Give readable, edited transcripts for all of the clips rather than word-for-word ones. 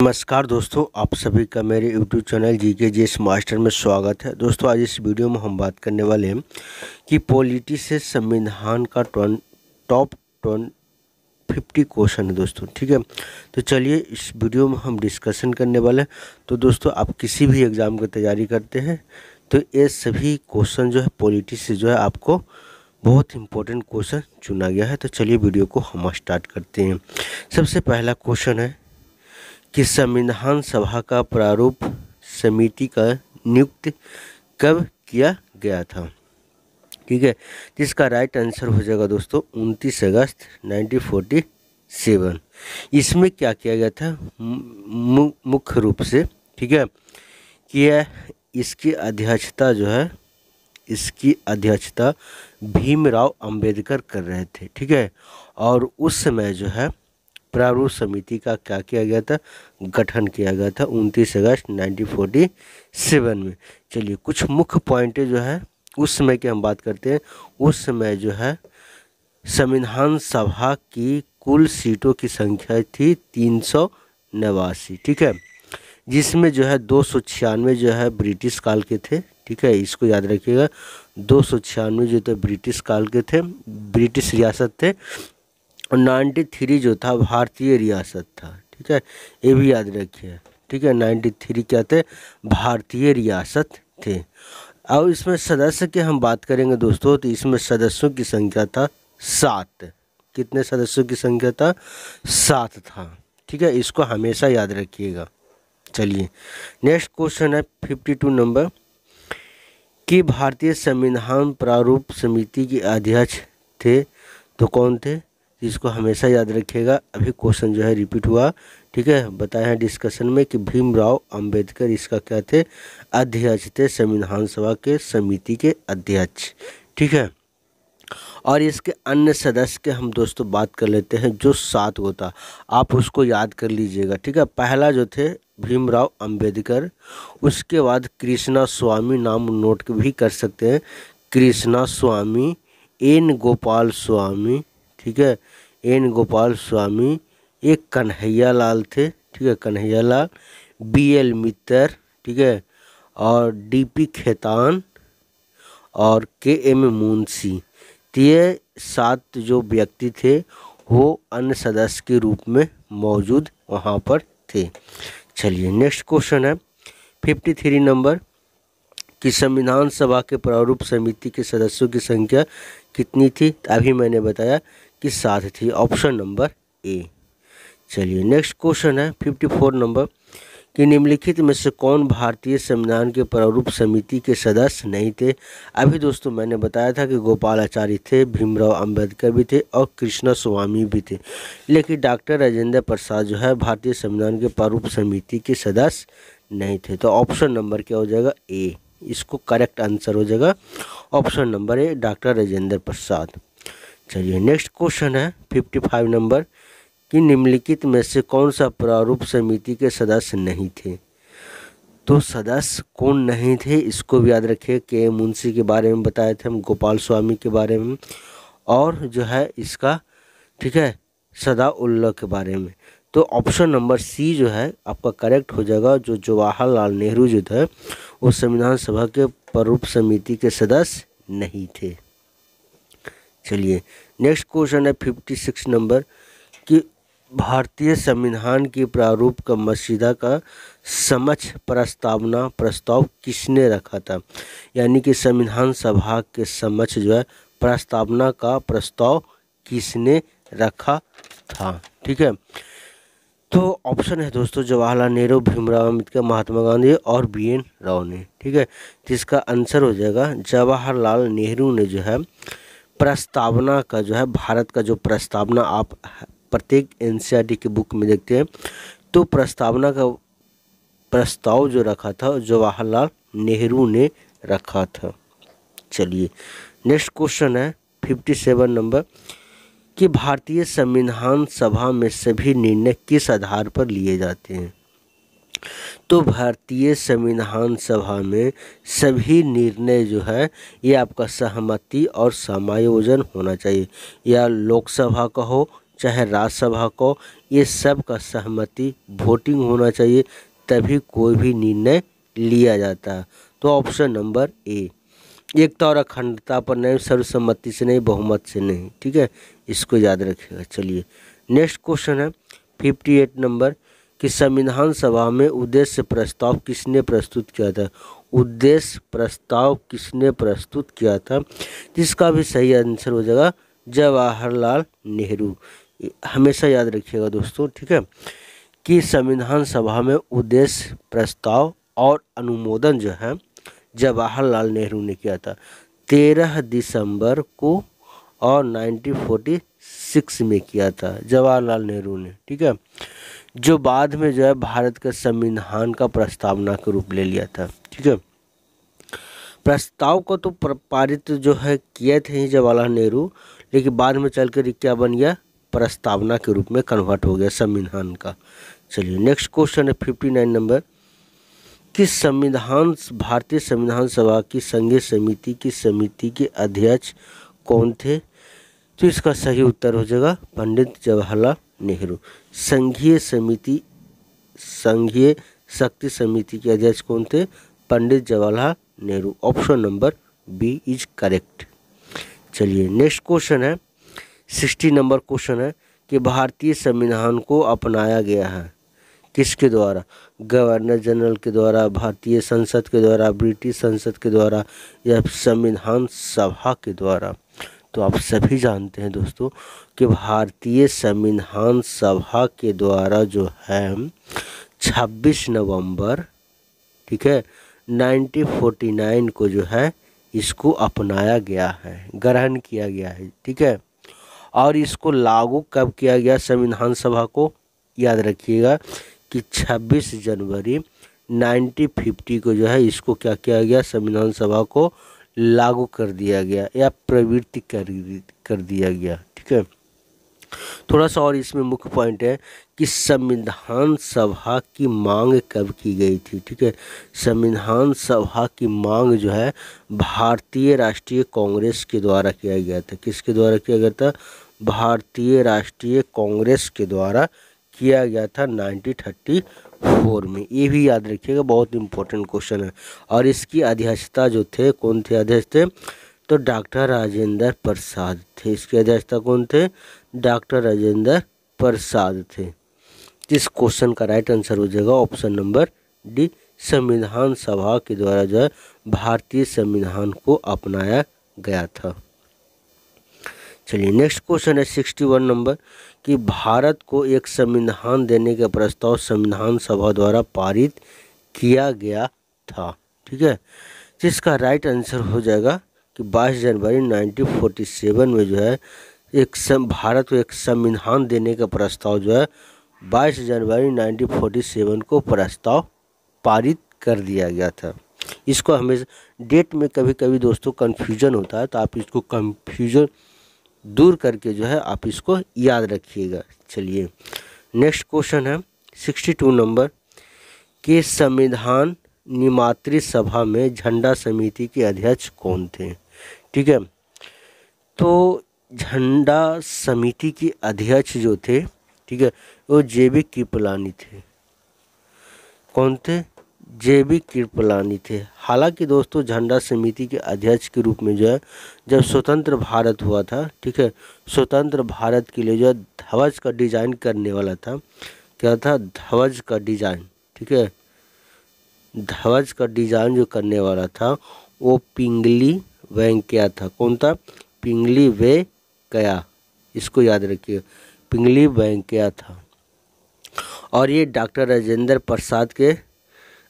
नमस्कार दोस्तों, आप सभी का मेरे YouTube channel GK GS master में स्वागत है। दोस्तों, आज इस वीडियो में हम बात करने वाले हैं कि पॉलिटी से संविधान का टॉप 50 क्वेश्चन है दोस्तों। ठीक है, तो चलिए इस वीडियो में हम डिस्कशन करने वाले हैं। तो दोस्तों, आप किसी भी एग्ज़ाम की तैयारी करते हैं तो ये सभी क्वेश्चन जो है पॉलिटी से जो है आपको बहुत इंपॉर्टेंट क्वेश्चन चुना गया है। तो चलिए वीडियो को हम स्टार्ट करते हैं। सबसे पहला क्वेश्चन है कि संविधान सभा का प्रारूप समिति का नियुक्त कब किया गया था। ठीक है, इसका राइट आंसर हो जाएगा दोस्तों 29 अगस्त 1947। इसमें क्या किया गया था मुख्य रूप से, ठीक है, कि इसकी अध्यक्षता जो है भीमराव अंबेडकर कर रहे थे। ठीक है, और उस समय जो है प्रारूप समिति का क्या किया गया था, गठन किया गया था 29 अगस्त 1947 में। चलिए कुछ मुख्य पॉइंट जो है उस समय की हम बात करते हैं। उस समय जो है संविधान सभा की कुल सीटों की संख्या थी 389। ठीक है, जिसमें जो है 296 जो है ब्रिटिश काल के थे। ठीक है, इसको याद रखिएगा, 296 जो थे ब्रिटिश काल के थे, ब्रिटिश रियासत थे, और 93 जो था भारतीय रियासत था। ठीक है, ये भी याद रखिए। ठीक है, 93 क्या थे, भारतीय रियासत थे। और इसमें सदस्य की हम बात करेंगे दोस्तों, तो इसमें सदस्यों की संख्या था 7। कितने सदस्यों की संख्या था, 7 था। ठीक है, इसको हमेशा याद रखिएगा। चलिए नेक्स्ट क्वेश्चन है 52 नंबर कि भारतीय संविधान प्रारूप समिति के अध्यक्ष थे तो कौन थे। इसको हमेशा याद रखिएगा। अभी क्वेश्चन जो है रिपीट हुआ। ठीक है, बताया है डिस्कशन में कि भीमराव अंबेडकर इसका क्या थे, अध्यक्ष थे, संविधान सभा के समिति के अध्यक्ष। ठीक है, और इसके अन्य सदस्य के हम दोस्तों बात कर लेते हैं। जो 7 होता आप उसको याद कर लीजिएगा। ठीक है, पहला जो थे भीमराव अंबेडकर, उसके बाद कृष्णा स्वामी, नाम नोट भी कर सकते हैं, कृष्णा स्वामी, एन गोपाल स्वामी। ठीक है, एन गोपाल स्वामी, एक कन्हैया लाल थे। ठीक है, कन्हैया लाल, BL मित्तर। ठीक है, और DP खेतान और KM मुंशी। तो ये 7 जो व्यक्ति थे वो अन्य सदस्य के रूप में मौजूद वहाँ पर थे। चलिए नेक्स्ट क्वेश्चन है 53 नंबर कि संविधान सभा के प्रारूप समिति के सदस्यों की संख्या कितनी थी। अभी मैंने बताया कि 7 थी, ऑप्शन नंबर ए। चलिए नेक्स्ट क्वेश्चन है 54 नंबर कि निम्नलिखित में से कौन भारतीय संविधान के प्रारूप समिति के सदस्य नहीं थे। अभी दोस्तों मैंने बताया था कि गोपालाचारी थे, भीमराव अंबेडकर भी थे और कृष्णा स्वामी भी थे, लेकिन डॉक्टर राजेंद्र प्रसाद जो है भारतीय संविधान के प्रारूप समिति के सदस्य नहीं थे। तो ऑप्शन नंबर क्या हो जाएगा, ए। इसको करेक्ट आंसर हो जाएगा option number A, doctor Rajendra Prasad. चलिए नेक्स्ट क्वेश्चन है 55 नंबर कि निम्नलिखित में से कौन सा प्रारूप समिति के सदस्य नहीं थे। तो सदस्य कौन नहीं थे इसको भी याद रखिए। के मुंशी के बारे में बताए थे हम, गोपाल स्वामी के बारे में, और जो है इसका, ठीक है, सदाउल्लाह के बारे में। तो ऑप्शन नंबर सी जो है आपका करेक्ट हो जाएगा। जो जवाहरलाल नेहरू जो थे वो संविधान सभा के प्रारूप समिति के सदस्य नहीं थे। चलिए नेक्स्ट क्वेश्चन है 56 नंबर कि भारतीय संविधान के प्रारूप का मसौदा का समक्ष प्रस्ताव किसने रखा था। यानी कि संविधान सभा के समक्ष जो है प्रस्तावना का प्रस्ताव किसने रखा था। ठीक है, तो ऑप्शन है दोस्तों जवाहरलाल नेहरू, भीमराव अंबेडकर, महात्मा गांधी और BN राव ने। ठीक है, तो इसका आंसर हो जाएगा जवाहरलाल नेहरू ने जो है प्रस्तावना का जो है, भारत का जो प्रस्तावना आप प्रत्येक NCERT की बुक में देखते हैं, तो प्रस्तावना का प्रस्ताव जो रखा था जवाहरलाल नेहरू ने रखा था। चलिए नेक्स्ट क्वेश्चन है 57 नंबर कि भारतीय संविधान सभा में सभी निर्णय किस आधार पर लिए जाते हैं। तो भारतीय संविधान सभा में सभी निर्णय जो है ये आपका सहमति और समायोजन होना चाहिए, या लोकसभा का हो चाहे राज्यसभा को, ये सब का सहमति वोटिंग होना चाहिए, तभी कोई भी निर्णय लिया जाता है। तो ऑप्शन नंबर ए, एकता और अखंडता पर नहीं, सर्वसम्मति से नहीं, बहुमत से नहीं, ठीक है, इसको याद रखिएगा। चलिए नेक्स्ट क्वेश्चन है 58 नंबर कि संविधान सभा में उद्देश्य प्रस्ताव किसने प्रस्तुत किया था। उद्देश्य प्रस्ताव किसने प्रस्तुत किया था, जिसका भी सही आंसर हो जाएगा जवाहरलाल नेहरू। हमेशा याद रखिएगा दोस्तों, ठीक है, कि संविधान सभा में उद्देश्य प्रस्ताव और अनुमोदन जो है जवाहरलाल नेहरू ने किया था 13 दिसंबर को और 1946 में किया था जवाहरलाल नेहरू ने, ठीक है, जो बाद में जो है भारत के संविधान का प्रस्तावना के रूप ले लिया था, ठीक है। प्रस्ताव को तो पारित जो है किए थे ही जवाहरलाल नेहरू, लेकिन बाद में चलकर क्या बन गया, प्रस्तावना के रूप में कन्वर्ट हो गया संविधान का। चलिए नेक्स्ट क्वेश्चन है 59 नंबर कि संविधान भारतीय संविधान सभा की संघीय समिति के अध्यक्ष कौन थे। तो इसका सही उत्तर हो जाएगा पंडित जवाहरलाल नेहरू। संघीय शक्ति समिति के अध्यक्ष कौन थे, Pandit Jawaharlal Nehru. Option number B is correct. चलिए नेक्स्ट क्वेश्चन है 60 नंबर क्वेश्चन है कि भारतीय संविधान को अपनाया गया है किसके द्वारा, गवर्नर जनरल के द्वारा, भारतीय संसद के द्वारा, ब्रिटिश संसद के द्वारा या संविधान सभा के द्वारा। तो आप सभी जानते हैं दोस्तों कि भारतीय संविधान सभा के द्वारा जो है 26 नवंबर, ठीक है, 1949 को जो है इसको अपनाया गया है, ग्रहण किया गया है, ठीक है। और इसको लागू कब किया गया संविधान सभा को, याद रखिएगा कि 26 जनवरी 1950 को जो है इसको क्या किया गया, संविधान सभा को लागू कर दिया गया या प्रवृत्ति कर दिया गया, ठीक है। थोड़ा सा और इसमें मुख्य पॉइंट है कि संविधान सभा की मांग कब की गई थी, ठीक है। संविधान सभा की मांग जो है भारतीय राष्ट्रीय कांग्रेस के द्वारा किया गया था। किसके द्वारा किया गया था, भारतीय राष्ट्रीय कांग्रेस के द्वारा किया गया था 1934 में। ये भी याद रखिएगा, बहुत इंपॉर्टेंट क्वेश्चन है। और इसकी अध्यक्षता जो थे, कौन थे अध्यक्ष थे, तो डॉक्टर राजेंद्र प्रसाद थे। इसकी अध्यक्षता कौन थे, डॉक्टर राजेंद्र प्रसाद थे। इस क्वेश्चन का राइट आंसर हो जाएगा ऑप्शन नंबर डी, संविधान सभा के द्वारा जो है भारतीय संविधान को अपनाया गया था। चलिए नेक्स्ट क्वेश्चन है 61 नंबर कि भारत को एक संविधान देने का प्रस्ताव संविधान सभा द्वारा पारित किया गया था, ठीक है। जिसका राइट आंसर हो जाएगा कि 22 जनवरी 1947 में जो है भारत को एक संविधान देने का प्रस्ताव जो है 22 जनवरी 1947 को प्रस्ताव पारित कर दिया गया था। इसको हमेशा डेट में कभी कभी दोस्तों कन्फ्यूजन होता है, तो आप इसको कन्फ्यूजन दूर करके जो है आप इसको याद रखिएगा। चलिए नेक्स्ट क्वेश्चन है 62 नंबर कि संविधान निर्मात्री सभा में झंडा समिति के अध्यक्ष कौन थे, ठीक है। तो झंडा समिति के अध्यक्ष जो थे, ठीक है, वो JB कृपलानी थे। कौन थे, JB कृपलानी थे। हालांकि दोस्तों झंडा समिति के अध्यक्ष के रूप में जो है जब स्वतंत्र भारत हुआ था, ठीक है, स्वतंत्र भारत के लिए जो है ध्वज का डिजाइन करने वाला था, क्या था, ध्वज का डिजाइन, ठीक है, ध्वज का डिजाइन जो करने वाला था वो पिंगली वेंकैया था। कौन था, पिंगली वेंकैया, इसको याद रखिए, पिंगली वेंकैया था। और ये डॉक्टर राजेंद्र प्रसाद के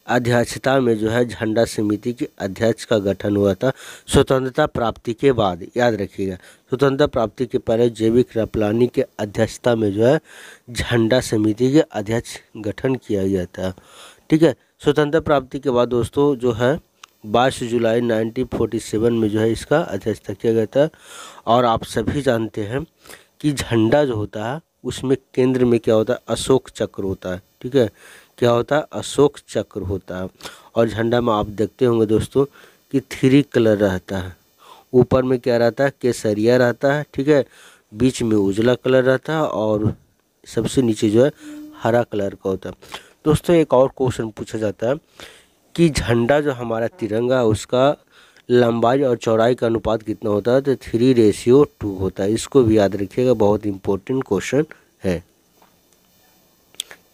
अध्यक्षता में जो है झंडा समिति के अध्यक्ष का गठन हुआ था स्वतंत्रता प्राप्ति के बाद। याद रखिएगा, स्वतंत्रता प्राप्ति के पहले JB कृपलानी के अध्यक्षता में जो है झंडा समिति के अध्यक्ष गठन किया गया था, ठीक है। स्वतंत्रता प्राप्ति के बाद दोस्तों जो है 22 जुलाई 1947 में जो है इसका अध्यक्षता किया गया था। और आप सभी जानते हैं कि झंडा जो होता है उसमें केंद्र में क्या होता है, अशोक चक्र होता है, ठीक है, क्या होता है, अशोक चक्र होता है। और झंडा में आप देखते होंगे दोस्तों कि 3 कलर रहता है, ऊपर में क्या रहता है, केसरिया रहता है, ठीक है, बीच में उजला कलर रहता है और सबसे नीचे जो है हरा कलर का होता है। दोस्तों एक और क्वेश्चन पूछा जाता है कि झंडा जो हमारा तिरंगा है उसका लंबाई और चौड़ाई का अनुपात कितना होता है, तो 3:2 होता है। इसको भी याद रखिएगा, बहुत इंपॉर्टेंट क्वेश्चन है।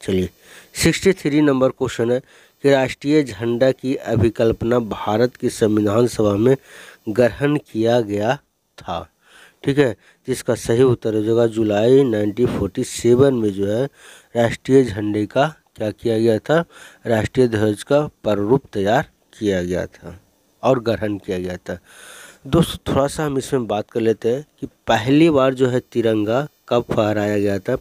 चलिए 63 नंबर क्वेश्चन है कि राष्ट्रीय झंडा की अभिकल्पना भारत की संविधान सभा में ग्रहण किया गया था, ठीक है। जिसका सही उत्तर हो जाएगा जुलाई 1947 में जो है राष्ट्रीय झंडे का क्या किया गया था, राष्ट्रीय ध्वज का प्रारूप तैयार किया गया था और ग्रहण किया गया था। दोस्तों थोड़ा सा हम इसमें बात कर लेते हैं कि पहली बार जो है तिरंगा कब फहराया गया था।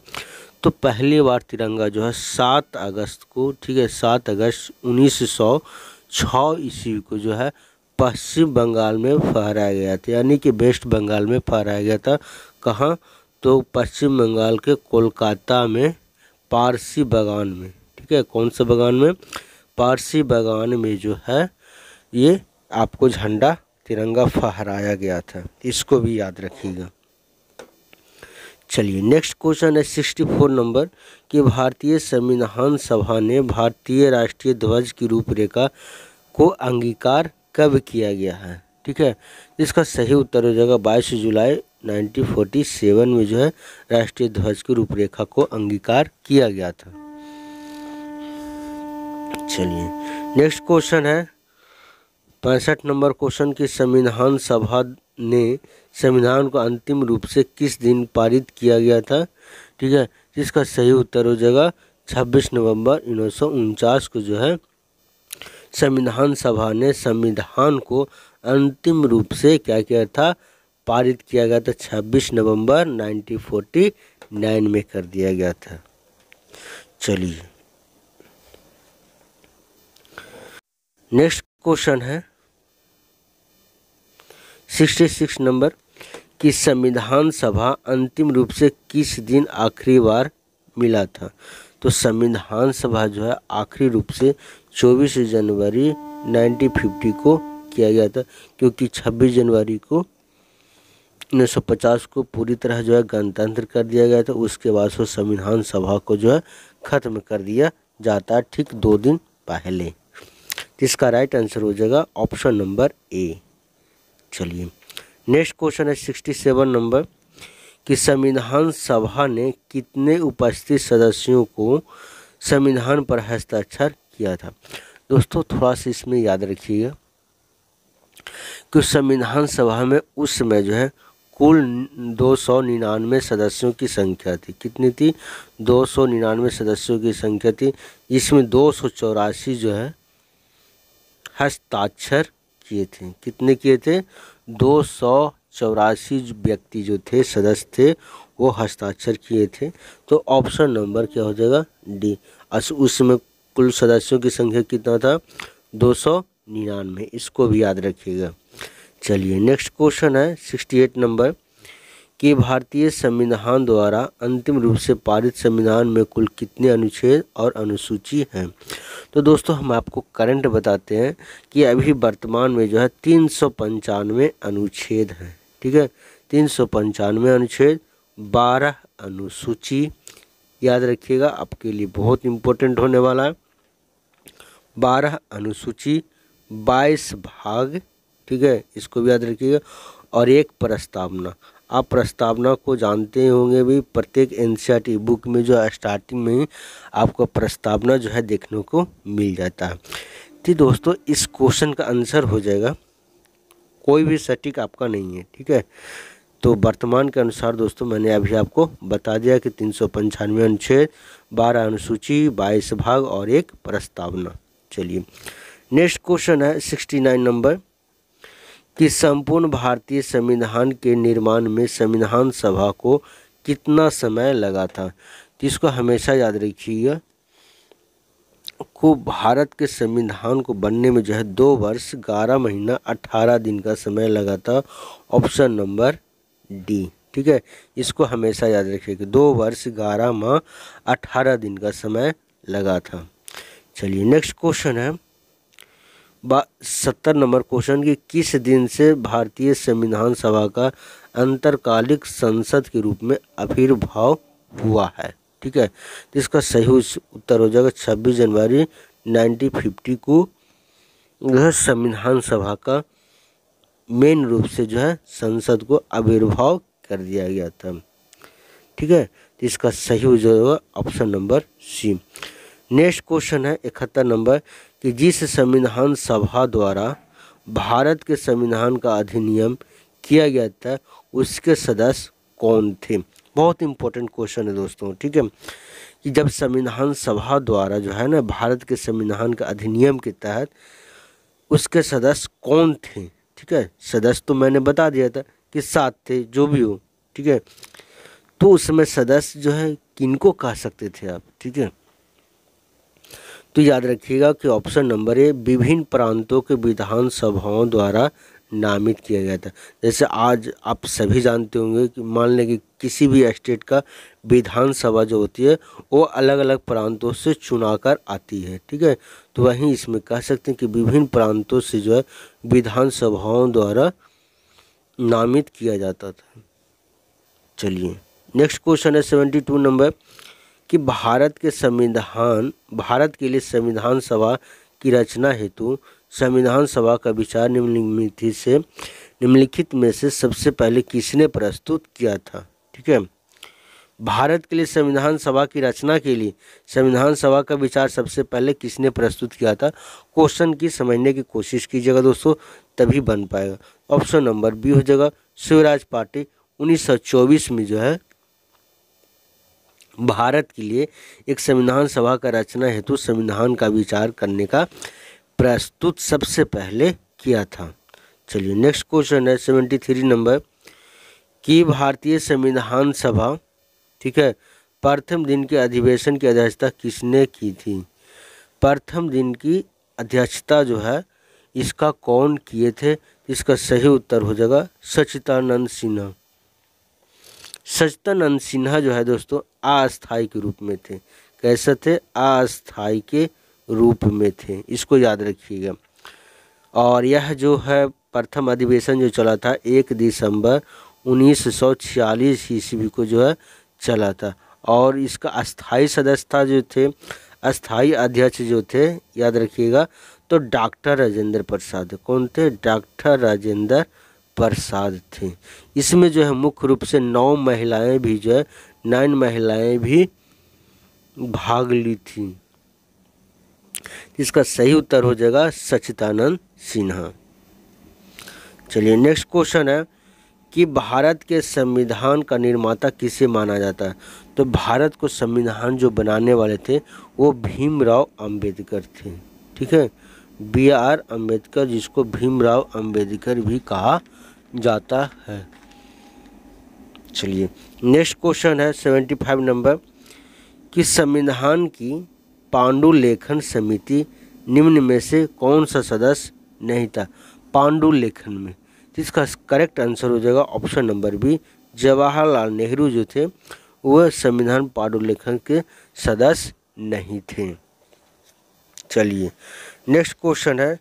तो पहली बार तिरंगा जो है 7 अगस्त को, ठीक है, 7 अगस्त 1906 ईस्वी को जो है पश्चिम बंगाल में फहराया गया था, यानी कि वेस्ट बंगाल में फहराया गया था। कहाँ, तो पश्चिम बंगाल के कोलकाता में पारसी बागान में, ठीक है। कौन सा बागान में, पारसी बागान में जो है ये आपको झंडा तिरंगा फहराया गया था, इसको भी याद रखिएगा। चलिए नेक्स्ट क्वेश्चन है 64 नंबर कि भारतीय संविधान सभा ने भारतीय राष्ट्रीय ध्वज की रूपरेखा को अंगीकार कब किया गया है, ठीक है। इसका सही उत्तर हो जाएगा 22 जुलाई 1947 में जो है राष्ट्रीय ध्वज की रूपरेखा को अंगीकार किया गया था। चलिए नेक्स्ट क्वेश्चन है 65 नंबर क्वेश्चन की संविधान सभा ने संविधान को अंतिम रूप से किस दिन पारित किया गया था, ठीक है। जिसका सही उत्तर हो जाएगा 26 नवंबर 1949 को जो है संविधान सभा ने संविधान को अंतिम रूप से क्या किया था, पारित किया गया था। 26 नवंबर 1949 में कर दिया गया था। चलिए नेक्स्ट क्वेश्चन है 66 नंबर कि संविधान सभा अंतिम रूप से किस दिन आखिरी बार मिला था। तो संविधान सभा जो है आखिरी रूप से 24 जनवरी 1950 को किया गया था, क्योंकि 26 जनवरी को 1950 को पूरी तरह जो है गणतंत्र कर दिया गया था। उसके बाद से संविधान सभा को जो है खत्म कर दिया जाता है ठीक 2 दिन पहले। जिसका राइट आंसर हो जाएगा ऑप्शन नंबर ए। चलिए नेक्स्ट क्वेश्चन है 67 नंबर कि संविधान सभा ने कितने उपस्थित सदस्यों को संविधान पर हस्ताक्षर किया था। दोस्तों थोड़ा सा इसमें याद रखिएगा कि संविधान सभा में उस समय जो है कुल 299 सदस्यों की संख्या थी। कितनी थी, 299 सदस्यों की संख्या थी। इसमें 284 जो है हस्ताक्षर किए थे। कितने किए थे, 284 व्यक्ति जो थे, सदस्य थे, वो हस्ताक्षर किए थे। तो ऑप्शन नंबर क्या हो जाएगा, डी। उसमें कुल सदस्यों की संख्या कितना था, 299। इसको भी याद रखिएगा। चलिए नेक्स्ट क्वेश्चन है 68 नंबर कि भारतीय संविधान द्वारा अंतिम रूप से पारित संविधान में कुल कितने अनुच्छेद और अनुसूची हैं। तो दोस्तों हम आपको करंट बताते हैं कि अभी वर्तमान में जो है 395 अनुच्छेद हैं, ठीक है। 395 अनुच्छेद, 12 अनुसूची। याद रखिएगा, आपके लिए बहुत इम्पोर्टेंट होने वाला है। 12 अनुसूची, 22 भाग, ठीक है, इसको भी याद रखिएगा, और एक प्रस्तावना। आप प्रस्तावना को जानते होंगे भी, प्रत्येक एनसीईआरटी बुक में जो स्टार्टिंग में ही आपको प्रस्तावना जो है देखने को मिल जाता है। तो दोस्तों इस क्वेश्चन का आंसर हो जाएगा, कोई भी सटीक आपका नहीं है, ठीक है। तो वर्तमान के अनुसार दोस्तों मैंने अभी आपको बता दिया कि 395 अनुच्छेद, 12 अनुसूची, 22 भाग और एक प्रस्तावना। चलिए नेक्स्ट क्वेश्चन है 69 नंबर कि संपूर्ण भारतीय संविधान के निर्माण में संविधान सभा को कितना समय लगा था। जिसको हमेशा याद रखिएगा को भारत के संविधान को बनने में जो है 2 वर्ष 11 महीना 18 दिन का समय लगा था। ऑप्शन नंबर डी, ठीक है। इसको हमेशा याद रखिएगा, 2 वर्ष 11 माह 18 दिन का समय लगा था। चलिए नेक्स्ट क्वेश्चन है 70 नंबर क्वेश्चन कि किस दिन से भारतीय संविधान सभा का अंतरकालिक संसद के रूप में आविर्भाव हुआ है। ठीक है। तो इसका सही उत्तर हो जाएगा 26 जनवरी 1950 को यह संविधान सभा का मेन रूप से जो है संसद को आविर्भाव कर दिया गया था, ठीक है। तो इसका सही हो जाएगा option number C. Next question है 71 नंबर कि जिस संविधान सभा द्वारा भारत के संविधान का अधिनियम किया गया था उसके सदस्य कौन थे। बहुत इंपॉर्टेंट क्वेश्चन है दोस्तों, ठीक है। कि जब संविधान सभा द्वारा जो है ना भारत के संविधान का अधिनियम के तहत उसके सदस्य कौन थे, ठीक है। सदस्य तो मैंने बता दिया था कि 7 थे, जो भी हो, ठीक है। तो उसमें सदस्य जो है किनको कह सकते थे आप, ठीक है। तो याद रखिएगा कि ऑप्शन नंबर ए विभिन्न प्रांतों के विधान सभाओं द्वारा नामित किया गया था। जैसे आज आप सभी जानते होंगे कि मान लें कि किसी भी स्टेट का विधानसभा जो होती है वो अलग अलग प्रांतों से चुनाकर आती है, ठीक है। तो वहीं इसमें कह सकते हैं कि विभिन्न प्रांतों से जो है विधानसभाओं द्वारा नामित किया जाता था। चलिए नेक्स्ट क्वेश्चन है 72 नंबर कि भारत के लिए संविधान सभा की रचना हेतु संविधान सभा का विचार निम्नलिखित में से सबसे पहले किसने प्रस्तुत किया था, ठीक है। भारत के लिए संविधान सभा की रचना के लिए संविधान सभा का विचार सबसे पहले किसने प्रस्तुत किया था। क्वेश्चन की समझने की कोशिश कीजिएगा दोस्तों, तभी बन पाएगा। ऑप्शन नंबर बी हो जाएगा शिवराज पाटिल। 1924 में जो है भारत के लिए एक संविधान सभा का रचना हेतु संविधान का विचार करने का प्रस्तुत सबसे पहले किया था। चलिए नेक्स्ट क्वेश्चन है 73 नंबर कि भारतीय संविधान सभा, ठीक है, प्रथम दिन के अधिवेशन की अध्यक्षता किसने की थी। प्रथम दिन की अध्यक्षता जो है इसका कौन किए थे। इसका सही उत्तर हो जाएगा सच्चिदानंद सिन्हा। सच्चिदानंद सिन्हा जो है दोस्तों अस्थायी के रूप में थे। कैसे थे? अस्थायी के रूप में थे, इसको याद रखिएगा। और यह जो है प्रथम अधिवेशन जो चला था 1 दिसंबर 1946 ईस्वी को जो है चला था। और इसका अस्थायी सदस्यता जो थे, अस्थायी अध्यक्ष जो थे, याद रखिएगा, तो डॉक्टर राजेंद्र प्रसाद। कौन थे? डॉक्टर राजेंद्र प्रसाद थे। इसमें जो है मुख्य रूप से 9 महिलाएं भी जो है 9 महिलाएं भी भाग ली थी। इसका सही उत्तर हो जाएगा सच्चिदानंद सिन्हा। चलिए नेक्स्ट क्वेश्चन है कि भारत के संविधान का निर्माता किसे माना जाता है। तो भारत को संविधान जो बनाने वाले थे वो भीमराव अंबेडकर थे, ठीक है। BR अम्बेडकर, जिसको भीमराव अंबेडकर भी कहा जाता है। चलिए नेक्स्ट क्वेश्चन है 75 नंबर कि संविधान की पांडुलेखन समिति निम्न में से कौन सा सदस्य नहीं था। पांडुलेखन में, इसका करेक्ट आंसर हो जाएगा option number B, Jawaharlal Nehru जो थे वह संविधान पांडुलेखन के सदस्य नहीं थे। चलिए नेक्स्ट क्वेश्चन है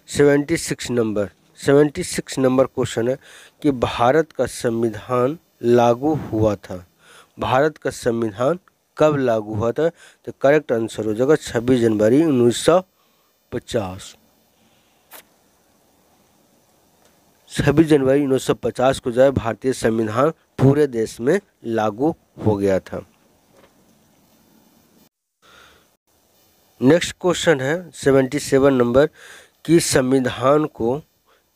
76 नंबर क्वेश्चन है कि भारत का संविधान लागू हुआ था। भारत का संविधान कब लागू हुआ था। तो करेक्ट आंसर हो जाएगा 26 जनवरी 1950। 26 जनवरी 1950 को जो है भारतीय संविधान पूरे देश में लागू हो गया था। नेक्स्ट क्वेश्चन है 77 नंबर कि संविधान को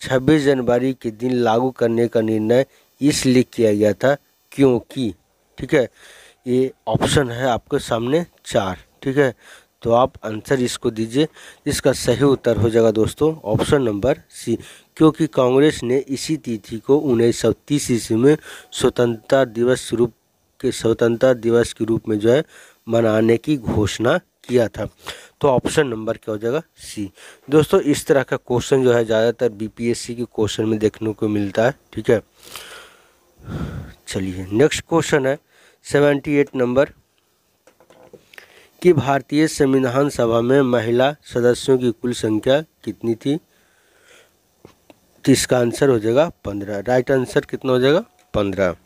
26 जनवरी के दिन लागू करने का निर्णय इसलिए किया गया था क्योंकि, ठीक है। ये ऑप्शन है आपके सामने 4, ठीक है। तो आप आंसर इसको दीजिए। इसका सही उत्तर हो जाएगा दोस्तों ऑप्शन नंबर सी, क्योंकि कांग्रेस ने इसी तिथि को 1930 ईस्वी में स्वतंत्रता दिवस के रूप में जो है मनाने की घोषणा किया था। तो ऑप्शन नंबर क्या हो जाएगा? सी। दोस्तों इस तरह का क्वेश्चन जो है ज़्यादातर BPSC के क्वेश्चन में देखने को मिलता है, ठीक है। चलिए नेक्स्ट क्वेश्चन है 78 नंबर कि भारतीय संविधान सभा में महिला सदस्यों की कुल संख्या कितनी थी। तो इसका आंसर हो जाएगा 15। राइट आंसर कितना हो जाएगा? 15।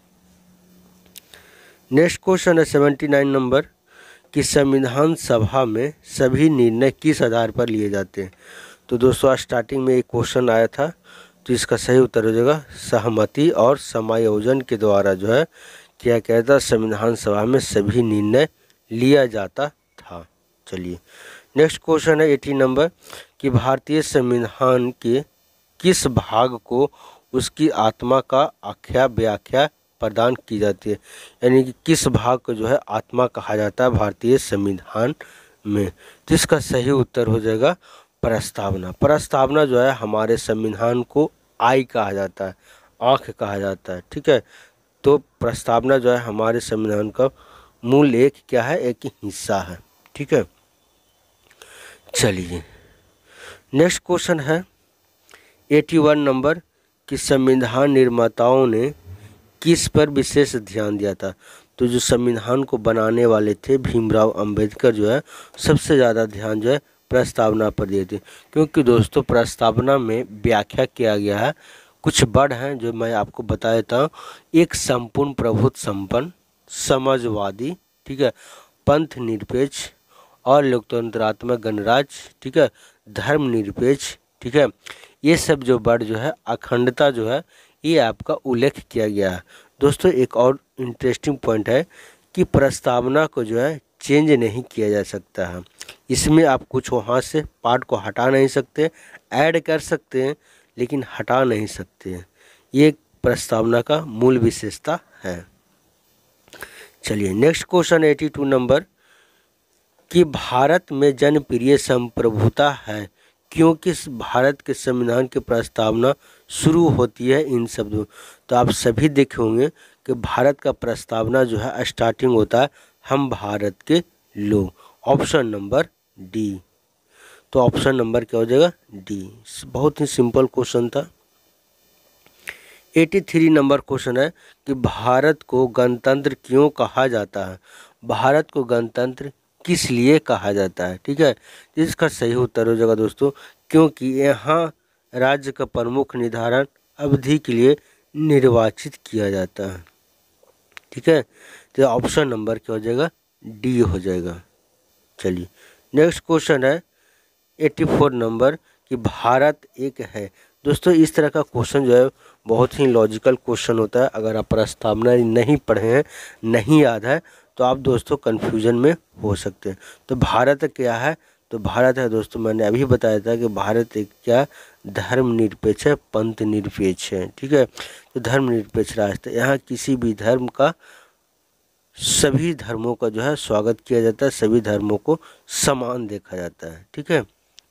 नेक्स्ट क्वेश्चन है 79 नंबर कि संविधान सभा में सभी निर्णय किस आधार पर लिए जाते हैं। तो दोस्तों आज स्टार्टिंग में एक क्वेश्चन आया था, तो इसका सही उत्तर हो जाएगा सहमति और समायोजन के द्वारा जो है क्या कहता संविधान सभा में सभी निर्णय लिया जाता था। चलिए नेक्स्ट क्वेश्चन है 80 नंबर कि भारतीय संविधान के किस भाग को उसकी आत्मा का आख्या व्याख्या प्रदान की जाती है, यानी कि किस भाग को जो है आत्मा कहा जाता है भारतीय संविधान में। तो इसका सही उत्तर हो जाएगा प्रस्तावना। प्रस्तावना जो है हमारे संविधान को आई कहा जाता है, आँख कहा जाता है, ठीक है। तो प्रस्तावना जो है हमारे संविधान का मूल एक क्या है, एक हिस्सा है, ठीक है। चलिए नेक्स्ट क्वेश्चन है 81 नंबर कि संविधान निर्माताओं ने किस पर विशेष ध्यान दिया था। तो जो संविधान को बनाने वाले थे भीमराव अंबेडकर जो है सबसे ज़्यादा ध्यान जो है प्रस्तावना पर दिए थे, क्योंकि दोस्तों प्रस्तावना में व्याख्या किया गया है कुछ वर्ड हैं जो मैं आपको बता देता हूँ। एक संपूर्ण प्रभुत्व संपन्न, समाजवादी, ठीक है, पंथ निरपेक्ष और लोकतंत्रात्मक गणराज्य, ठीक है, धर्मनिरपेक्ष, ठीक है, ये सब जो वर्ड जो है अखंडता जो है ये आपका उल्लेख किया गया है। दोस्तों एक और इंटरेस्टिंग पॉइंट है कि प्रस्तावना को जो है चेंज नहीं किया जा सकता है। इसमें आप कुछ वहाँ से पार्ट को हटा नहीं सकते, ऐड कर सकते हैं लेकिन हटा नहीं सकते हैं। ये प्रस्तावना का मूल विशेषता है। चलिए नेक्स्ट क्वेश्चन 82 नंबर कि भारत में जनप्रिय संप्रभुता है क्योंकि भारत के संविधान की प्रस्तावना शुरू होती है इन शब्दों। तो आप सभी देखे होंगे कि भारत का प्रस्तावना जो है स्टार्टिंग होता है हम भारत के लोग, ऑप्शन नंबर डी। तो ऑप्शन नंबर क्या हो जाएगा, डी। बहुत ही सिंपल क्वेश्चन था। 83 नंबर क्वेश्चन है कि भारत को गणतंत्र क्यों कहा जाता है। भारत को गणतंत्र किस लिए कहा जाता है, ठीक है। इसका सही उत्तर हो जाएगा दोस्तों क्योंकि यहाँ राज्य का प्रमुख निर्धारण अवधि के लिए निर्वाचित किया जाता है, ठीक है। तो ऑप्शन नंबर क्या हो जाएगा, डी हो जाएगा। चलिए नेक्स्ट क्वेश्चन है 84 नंबर कि भारत एक है। दोस्तों इस तरह का क्वेश्चन जो है बहुत ही लॉजिकल क्वेश्चन होता है। अगर आप प्रस्तावना नहीं पढ़े हैं, नहीं याद है, तो आप दोस्तों कन्फ्यूजन में हो सकते हैं। तो भारत क्या है, तो भारत है दोस्तों मैंने अभी बताया था कि भारत एक क्या धर्मनिरपेक्ष है, पंथ निरपेक्ष है, ठीक है। तो धर्मनिरपेक्ष राष्ट्र, यहाँ किसी भी धर्म का, सभी धर्मों का जो है स्वागत किया जाता है, सभी धर्मों को समान देखा जाता है, ठीक है।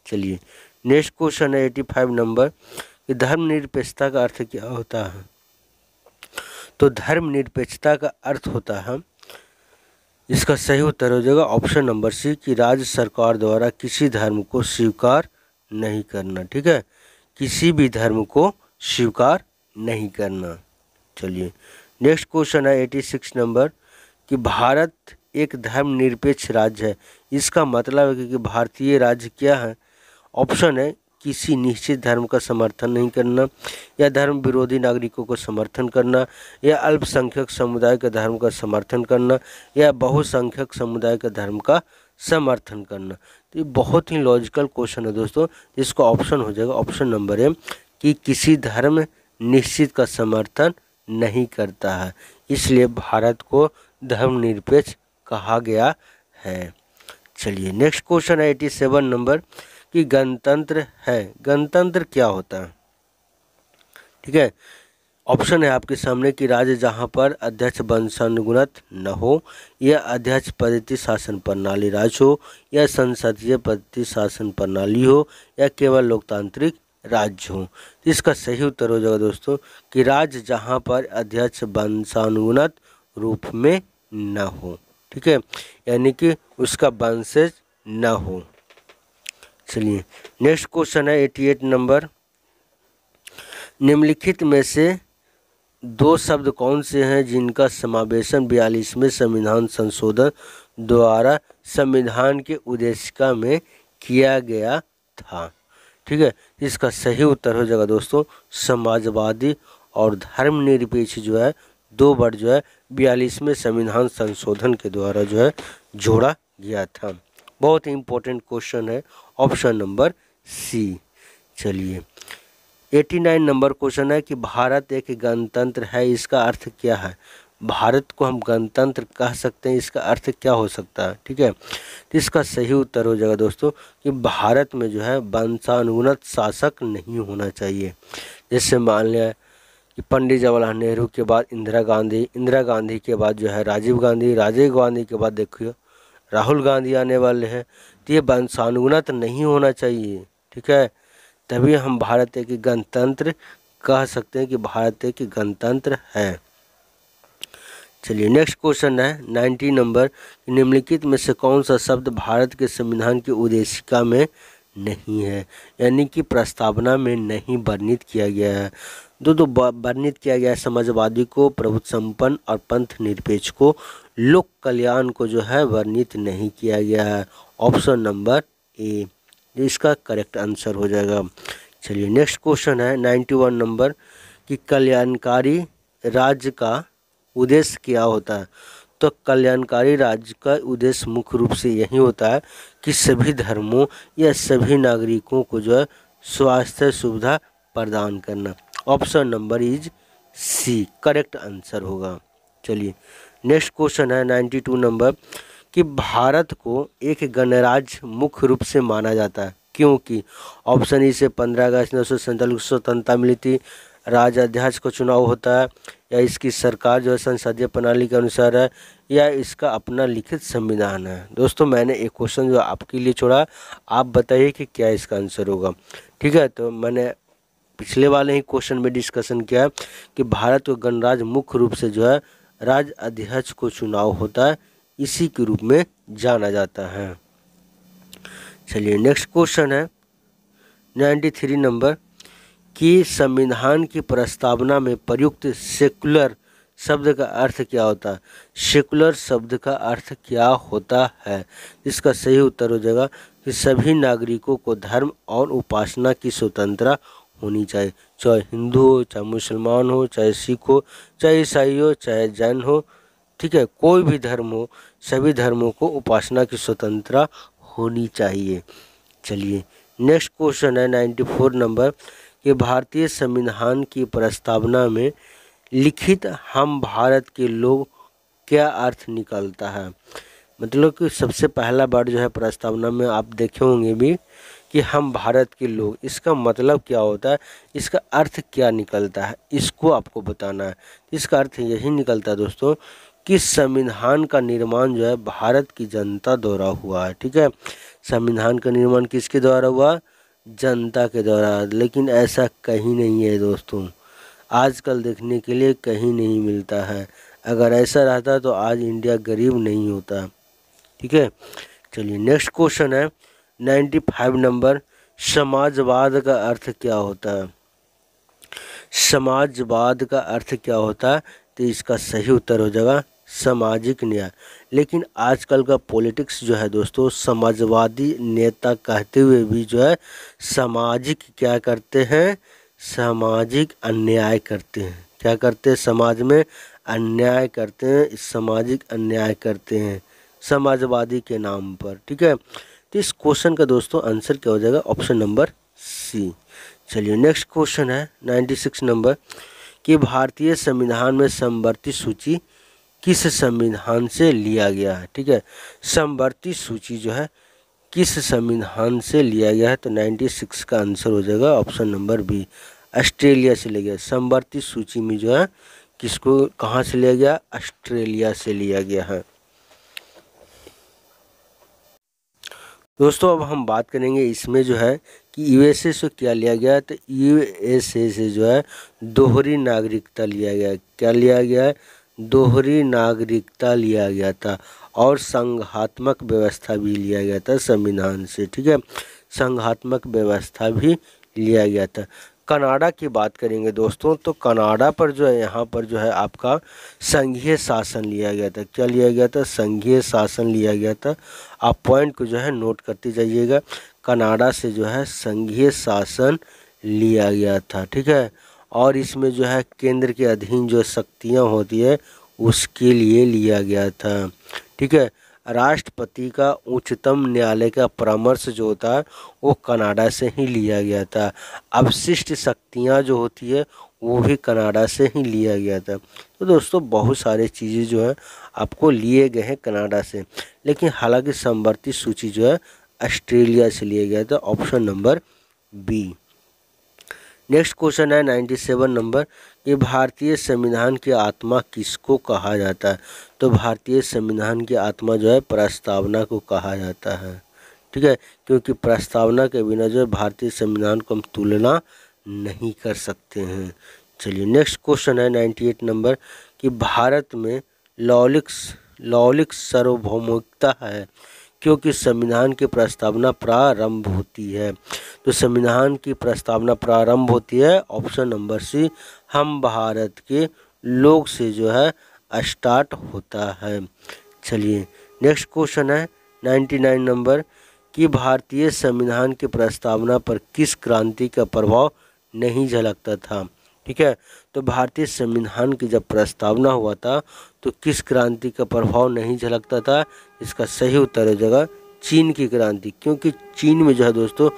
चलिए नेक्स्ट क्वेश्चन है 85 नंबर कि धर्मनिरपेक्षता का अर्थ क्या होता है। तो धर्मनिरपेक्षता का अर्थ होता है, इसका सही उत्तर हो जाएगा ऑप्शन नंबर सी कि राज्य सरकार द्वारा किसी धर्म को स्वीकार नहीं करना, ठीक है, किसी भी धर्म को स्वीकार नहीं करना। चलिए नेक्स्ट क्वेश्चन है 86 नंबर कि भारत एक धर्मनिरपेक्ष राज्य है। इसका मतलब है कि भारतीय राज्य क्या है, ऑप्शन है किसी निश्चित धर्म का समर्थन नहीं करना, या धर्म विरोधी नागरिकों को समर्थन करना, या अल्पसंख्यक समुदाय के धर्म का समर्थन करना, या बहुसंख्यक समुदाय के धर्म का समर्थन करना। तो ये बहुत ही लॉजिकल क्वेश्चन है दोस्तों, जिसका ऑप्शन हो जाएगा ऑप्शन नंबर ए कि किसी धर्म निश्चित का समर्थन नहीं करता है, इसलिए भारत को धर्मनिरपेक्ष कहा गया है। चलिए नेक्स्ट क्वेश्चन है 87 नंबर कि गणतंत्र है, गणतंत्र क्या होता है, ठीक है। ऑप्शन है आपके सामने कि राज्य जहां पर अध्यक्ष वंशानुगत न हो, या अध्यक्ष पद्धति शासन प्रणाली राज्य हो, या संसदीय पद्धति शासन प्रणाली हो, या केवल लोकतांत्रिक राज्य हो। इसका सही उत्तर हो जाएगा दोस्तों कि राज्य जहां पर अध्यक्ष वंशानुगत रूप में न हो, ठीक है, यानी कि उसका वंशज न हो। चलिए नेक्स्ट क्वेश्चन है 88 नंबर, निम्नलिखित में से दो शब्द कौन से हैं जिनका समावेशन 42वें संविधान संशोधन द्वारा संविधान के उद्देशिका में किया गया था, ठीक है। इसका सही उत्तर हो जाएगा दोस्तों समाजवादी और धर्मनिरपेक्ष जो है 2 बार जो है 42वें संविधान संशोधन के द्वारा जो है जोड़ा गया था। बहुत ही इंपॉर्टेंट क्वेश्चन है, ऑप्शन नंबर सी। चलिए 89 नंबर क्वेश्चन है कि भारत एक गणतंत्र है, इसका अर्थ क्या है। भारत को हम गणतंत्र कह सकते हैं, इसका अर्थ क्या हो सकता है, ठीक है। तो इसका सही उत्तर हो जाएगा दोस्तों कि भारत में जो है वंशानुगत शासक नहीं होना चाहिए। जैसे मान लिया कि पंडित जवाहरलाल नेहरू के बाद इंदिरा गांधी के बाद जो है राजीव गांधी के बाद देखिए राहुल गांधी आने वाले हैं। तो ये वंशानुगत नहीं होना चाहिए, ठीक है। तभी हम भारत एक गणतंत्र कह सकते हैं कि भारत एक गणतंत्र है। चलिए नेक्स्ट क्वेश्चन है 90 नंबर, निम्नलिखित में से कौन सा शब्द भारत के संविधान की उद्देशिका में नहीं है, यानी कि प्रस्तावना में नहीं वर्णित किया गया है। दो वर्णित किया गया है समाजवादी को, प्रभुत्व संपन्न और पंथ निरपेक्ष को, लोक कल्याण को जो है वर्णित नहीं किया गया है। ऑप्शन नंबर ए इसका करेक्ट आंसर हो जाएगा। चलिए नेक्स्ट क्वेश्चन है 91 नंबर कि कल्याणकारी राज्य का उद्देश्य क्या होता है। तो कल्याणकारी राज्य का उद्देश्य मुख्य रूप से यही होता है कि सभी धर्मों या सभी नागरिकों को जो है स्वास्थ्य सुविधा प्रदान करना। Option number is C correct answer होगा। चलिए नेक्स्ट क्वेश्चन है 92 नंबर कि भारत को एक गणराज्य मुख्य रूप से माना जाता है क्योंकि। ऑप्शन ई से 15 अगस्त 1947 को स्वतंत्रता मिली थी, राज्याध्यक्ष का चुनाव होता है, या इसकी सरकार जो है संसदीय प्रणाली के अनुसार है, या इसका अपना लिखित संविधान है। दोस्तों मैंने एक क्वेश्चन जो आपके लिए छोड़ा, आप बताइए कि क्या इसका आंसर होगा, ठीक है। तो मैंने पिछले वाले ही क्वेश्चन में डिस्कशन किया कि भारत का गणराज्य मुख्य रूप से जो है राज्य अध्यक्ष को चुनाव होता है, इसी के रूप में जाना जाता है। चलिए नेक्स्ट क्वेश्चन है 93 नंबर कि संविधान की प्रस्तावना में प्रयुक्त सेकुलर शब्द का अर्थ क्या होता है। सेकुलर शब्द का अर्थ क्या होता है, इसका सही उत्तर हो जाएगा कि सभी नागरिकों को धर्म और उपासना की स्वतंत्रता होनी चाहिए, चाहे हिंदू हो, चाहे मुसलमान हो, चाहे सिख हो, चाहे ईसाई हो, चाहे जैन हो, ठीक है, कोई भी धर्म हो, सभी धर्मों को उपासना की स्वतंत्रता होनी चाहिए। चलिए नेक्स्ट क्वेश्चन है 94 नंबर कि भारतीय संविधान की प्रस्तावना में लिखित हम भारत के लोग क्या अर्थ निकलता है। मतलब कि सबसे पहला बार जो है प्रस्तावना में आप देखे होंगे भी कि हम भारत के लोग, इसका मतलब क्या होता है, इसका अर्थ क्या निकलता है, इसको आपको बताना है। इसका अर्थ यही निकलता है दोस्तों कि संविधान का निर्माण जो है भारत की जनता द्वारा हुआ है, ठीक है। संविधान का निर्माण किसके द्वारा हुआ, जनता के द्वारा। लेकिन ऐसा कहीं नहीं है दोस्तों, आजकल देखने के लिए कहीं नहीं मिलता है। अगर ऐसा रहता तो आज इंडिया गरीब नहीं होता, ठीक है। चलिए नेक्स्ट क्वेश्चन है 95 नंबर, समाजवाद का अर्थ क्या होता है। समाजवाद का अर्थ क्या होता है, तो इसका सही उत्तर हो जाएगा सामाजिक न्याय। लेकिन आजकल का पॉलिटिक्स जो है दोस्तों समाजवादी नेता कहते हुए भी जो है सामाजिक क्या करते हैं, सामाजिक अन्याय करते हैं। क्या करते हैं, समाज में अन्याय करते हैं, सामाजिक अन्याय करते हैं समाजवादी के नाम पर, ठीक है। तो इस क्वेश्चन का दोस्तों आंसर क्या हो जाएगा, ऑप्शन नंबर सी। चलिए नेक्स्ट क्वेश्चन है 96 नंबर कि भारतीय संविधान में समवर्ती सूची किस संविधान से लिया गया है, ठीक है। समवर्ती सूची जो है किस संविधान से लिया गया है, तो 96 का आंसर हो जाएगा ऑप्शन नंबर बी, ऑस्ट्रेलिया से लिया गया। समवर्ती सूची में जो है किसको कहाँ से लिया गया, ऑस्ट्रेलिया से लिया गया है। दोस्तों अब हम बात करेंगे इसमें जो है कि यूएसए से क्या लिया गया, तो यूएसए से जो है दोहरी नागरिकता लिया गया। क्या लिया गया है, दोहरी नागरिकता लिया गया था, और संघात्मक व्यवस्था भी लिया गया था संविधान से, ठीक है। संघात्मक व्यवस्था भी लिया गया था। कनाडा की बात करेंगे दोस्तों, तो कनाडा पर जो है यहाँ पर जो है आपका संघीय शासन लिया गया था। क्या लिया गया था, संघीय शासन लिया गया था। आप पॉइंट को जो है नोट करते जाइएगा, कनाडा से जो है संघीय शासन लिया गया था, ठीक है। और इसमें जो है केंद्र के अधीन जो शक्तियाँ होती है उसके लिए लिया गया था। ठीक है, राष्ट्रपति का उच्चतम न्यायालय का परामर्श जो होता है वो कनाडा से ही लिया गया था। अवशिष्ट शक्तियाँ जो होती है वो भी कनाडा से ही लिया गया था। तो दोस्तों बहुत सारे चीज़ें जो है आपको लिए गए हैं कनाडा से, लेकिन हालांकि समवर्ती सूची जो है ऑस्ट्रेलिया से लिया गया था। Option number B. Next question है 97 नंबर कि भारतीय संविधान की आत्मा किसको कहा जाता है। तो भारतीय संविधान की आत्मा जो है प्रस्तावना को कहा जाता है। ठीक है, क्योंकि प्रस्तावना के बिना जो है भारतीय संविधान को हम तुलना नहीं कर सकते हैं। चलिए नेक्स्ट क्वेश्चन है 98 नंबर कि भारत में लौलिक सार्वभौमिकता है क्योंकि संविधान की प्रस्तावना प्रारंभ होती है। तो संविधान की प्रस्तावना प्रारंभ होती है ऑप्शन नंबर सी, हम भारत के लोग से जो है स्टार्ट होता है। चलिए नेक्स्ट क्वेश्चन है 99 नंबर कि भारतीय संविधान की प्रस्तावना पर किस क्रांति का प्रभाव नहीं झलकता था। ठीक है, तो भारतीय संविधान की जब प्रस्तावना हुआ था तो किस क्रांति का प्रभाव नहीं झलकता था। इसका सही उत्तर हो जाएगा चीन की क्रांति, क्योंकि चीन में जो है दोस्तों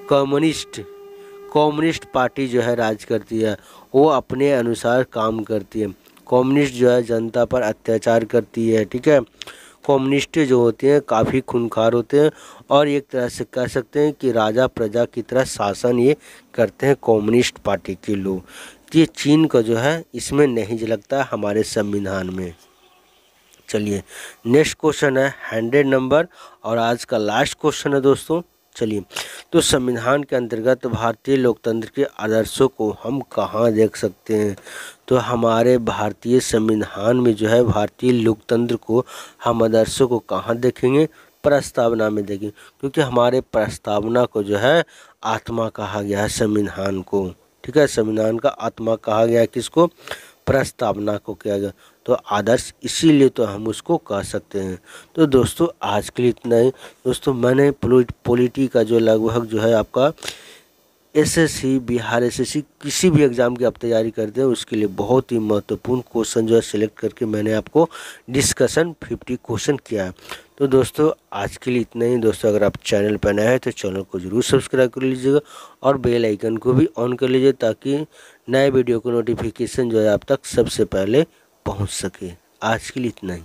कम्युनिस्ट पार्टी जो है राज करती है, वो अपने अनुसार काम करती है। कम्युनिस्ट जो है जनता पर अत्याचार करती है। ठीक है, कम्युनिस्ट जो होते हैं काफ़ी खूंखार होते हैं और एक तरह से कह सकते हैं कि राजा प्रजा की तरह शासन ये करते हैं कम्युनिस्ट पार्टी के लोग। ये चीन का जो है इसमें नहीं झलकता हमारे संविधान में। चलिए नेक्स्ट क्वेश्चन है 100 नंबर और आज का लास्ट क्वेश्चन है दोस्तों। चलिए, तो संविधान के अंतर्गत भारतीय लोकतंत्र के आदर्शों को हम कहाँ देख सकते हैं। तो हमारे भारतीय संविधान में जो है भारतीय लोकतंत्र को हम आदर्शों को कहाँ देखेंगे, प्रस्तावना में देखेंगे, क्योंकि हमारे प्रस्तावना को जो है आत्मा कहा गया है संविधान को। ठीक है, संविधान का आत्मा कहा गया है किसको, प्रस्तावना को किया गया, तो आदर्श इसीलिए तो हम उसको कह सकते हैं। तो दोस्तों आज के लिए इतना ही। दोस्तों मैंने पॉलिटी का जो लगभग जो है आपका एसएससी, बिहार एसएससी किसी भी एग्ज़ाम की आप तैयारी करते हैं उसके लिए बहुत ही महत्वपूर्ण क्वेश्चन जो है सिलेक्ट करके मैंने आपको डिस्कशन 50 क्वेश्चन किया है। तो दोस्तों आज के लिए इतना ही। दोस्तों अगर आप चैनल पर नए हैं तो चैनल को ज़रूर सब्सक्राइब कर लीजिएगा और बेल आइकन को भी ऑन कर लीजिए ताकि नए वीडियो को नोटिफिकेशन जो है आप तक सबसे पहले पहुंच सके। आज के लिए इतना ही।